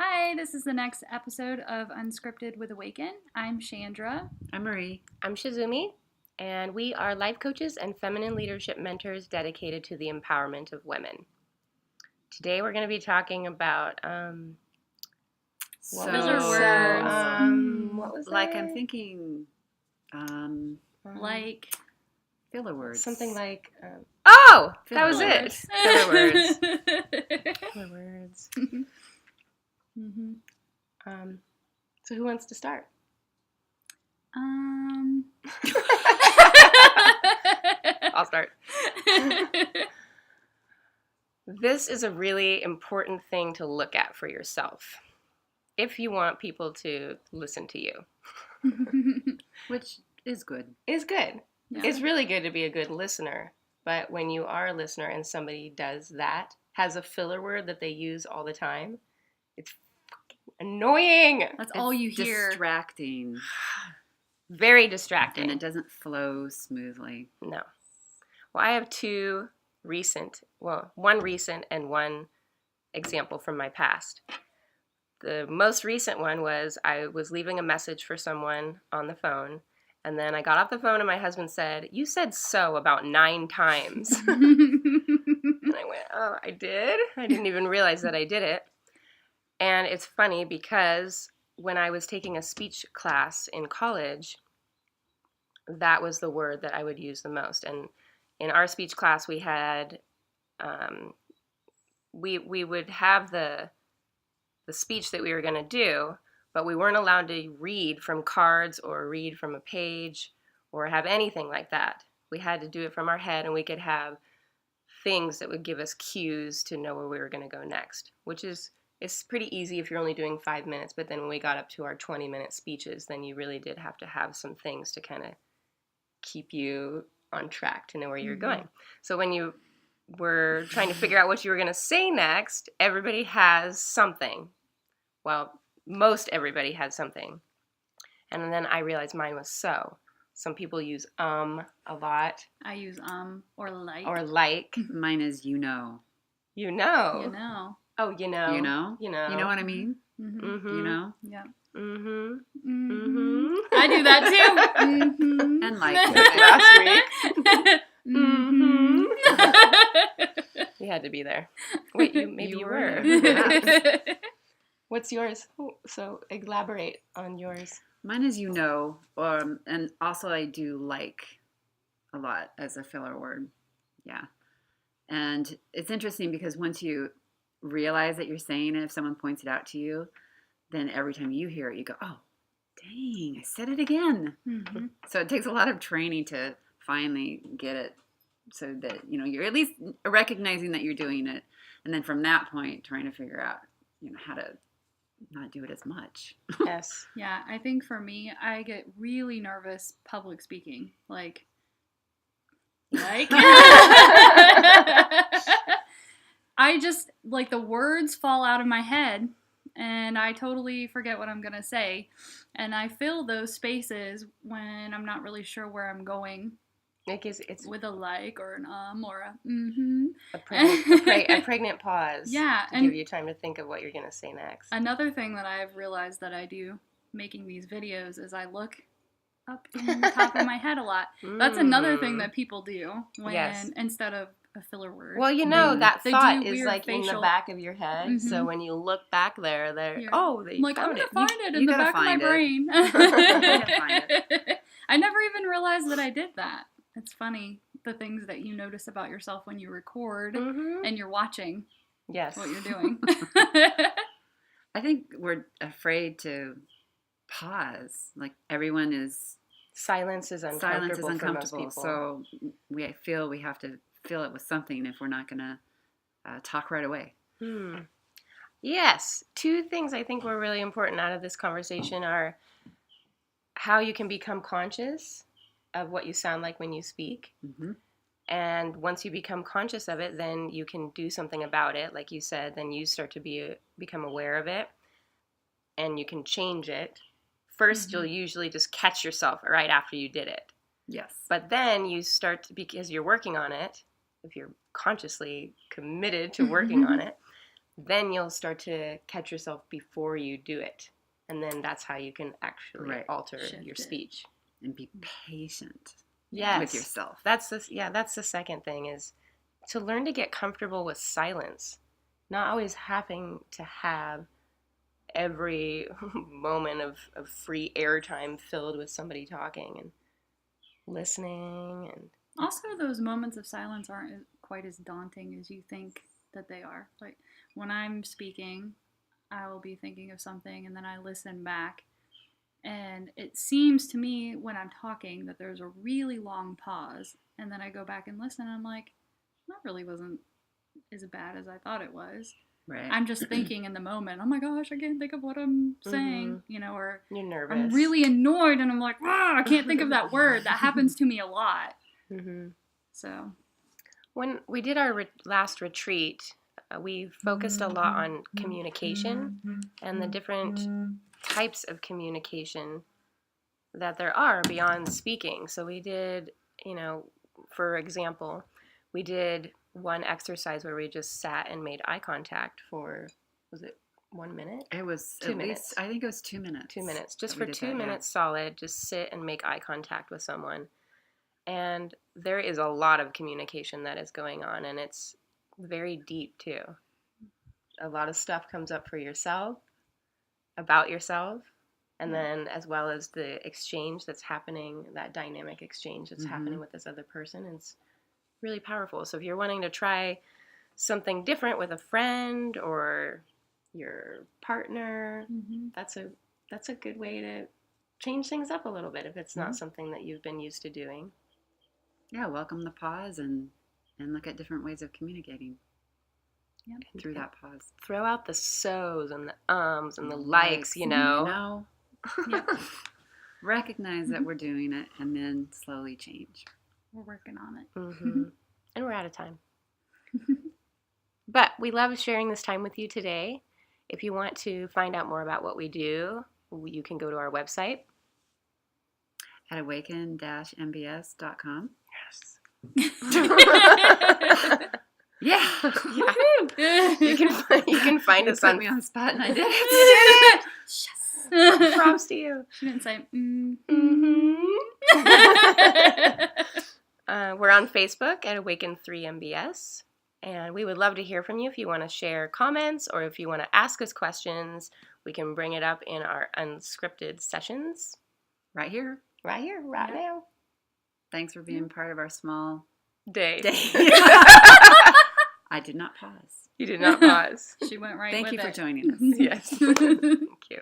Hi, this is the next episode of Unscripted with Awaken. I'm Chandra. I'm Marie. I'm Shizumi, and we are life coaches and feminine leadership mentors dedicated to the empowerment of women. Today we're going to be talking about Filler words. What was Like it? I'm thinking, Like filler words. Something like that Filler was words. it. Filler words. Filler words. Mm-hmm. So who wants to start? I'll start. This is a really important thing to look at for yourself if you want people to listen to you. Which is good. It's good. Yeah. It's really good to be a good listener. But when you are a listener and somebody does that, has a filler word that they use all the time, it's fucking annoying. That's all you hear. Distracting. Very distracting. And it doesn't flow smoothly. No. Well, I have one recent and one example from my past. The most recent one was I was leaving a message for someone on the phone, and then I got off the phone and my husband said, "You said so about 9 times." And I went, "Oh, I did? I didn't even realize that I did it." And it's funny because when I was taking a speech class in college, that was the word that I would use the most. And in our speech class, we had, we would have the speech that we were going to do, but we weren't allowed to read from cards or read from a page or have anything like that. We had to do it from our head, and we could have things that would give us cues to know where we were going to go next, which is it's pretty easy if you're only doing 5 minutes. But then when we got up to our 20-minute speeches, then you really did have to have some things to kind of keep you on track to know where you're going. So when you were trying to figure out what you were going to say next, everybody has something. Well, most everybody has something. And then I realized mine was so. Some people use a lot. I use or like. Or like. Mine is you know. You know. You know. Oh, you know. You know? You know. You know what I mean? Mm-hmm. Mm-hmm. You know? Yeah. Mm-hmm. Mm-hmm. I do that too. Mm-hmm. And like Last week. Mm-hmm. You had to be there. Wait, maybe you were. What's yours? So elaborate on yours. Mine is you know, and also I do like a lot as a filler word. Yeah. And it's interesting because once you realize that you're saying it, if someone points it out to you, then every time you hear it, you go, oh, dang, I said it again. Mm-hmm. So it takes a lot of training to finally get it so that, you're at least recognizing that you're doing it. And then from that point, trying to figure out, how to not do it as much. Yes. Yeah, I think for me, I get really nervous public speaking. Like I just, the words fall out of my head, and I totally forget what I'm going to say. And I fill those spaces when I'm not really sure where I'm going. It's with a like or an or a mm-hmm. A pregnant pause. Yeah. To give you time to think of what you're going to say next. Another thing that I've realized that I do making these videos is I look up in the top of my head a lot. That's another thing that people do when instead of a filler word. Well, that they thought do is weird in the back of your head. Mm-hmm. So when you look back there, they found it. I'm gonna find it in the back of my it. brain. Find it. I never even realized that I did that. It's funny the things that you notice about yourself when you record and you're watching. Yes. What you're doing. I think we're afraid to pause. Like everyone is. Silence is uncomfortable for most people. So we feel we have to fill it with something if we're not going to talk right away. Yes. 2 things I think were really important out of this conversation are how you can become conscious of what you sound like when you speak. Mm-hmm. And once you become conscious of it, then you can do something about it. Like you said, then you start to become aware of it, and you can change it. First, you'll usually just catch yourself right after you did it. Yes. But then you start to, because you're working on it, if you're consciously committed to working on it, then you'll start to catch yourself before you do it. And then that's how you can actually alter Shift your it. speech. And be patient Yes. with yourself. That's the second thing, is to learn to get comfortable with silence. Not always having to have every moment of free airtime filled with somebody talking and listening. And Also, those moments of silence aren't quite as daunting as you think that they are. Like, when I'm speaking, I will be thinking of something, and then I listen back. And it seems to me when I'm talking that there's a really long pause, and then I go back and listen, and I'm like, that really wasn't as bad as I thought it was. Right. I'm just thinking in the moment, oh my gosh, I can't think of what I'm saying, or you're nervous. I'm really annoyed, and I'm like, I can't think of that word. That happens to me a lot. Mm-hmm. So when we did our last retreat, we focused a lot on communication and the different types of communication that there are beyond speaking. So we did, for example, we did one exercise where we just sat and made eye contact for, was it 1 minute? It was 2 minutes. I think it was 2 minutes. 2 minutes. Just for 2 minutes solid, just sit and make eye contact with someone. And there is a lot of communication that is going on, and it's very deep too. A lot of stuff comes up for yourself, about yourself, and then as well as the exchange that's happening, that dynamic exchange that's happening with this other person. It's really powerful. So if you're wanting to try something different with a friend or your partner, that's a good way to change things up a little bit if it's not something that you've been used to doing. Yeah, welcome the pause and look at different ways of communicating through that pause. Throw out the so's and the ums and the likes, Yep. Recognize that we're doing it and then slowly change. we're working on it. Mm-hmm. And we're out of time. But we love sharing this time with you today. If you want to find out more about what we do, you can go to our website At awaken-mbs.com. Yes. Yeah. You can find us put on. me on the spot, and I did it. Yes. Props to you. She didn't say. We're on Facebook at Awaken3MBS, and we would love to hear from you. If you want to share comments or if you want to ask us questions, we can bring it up in our unscripted sessions. Right here. Right now. Thanks for being part of our small Day. I did not pause. You did not pause. She went right Thank with you for it. joining us. Yes. Thank you.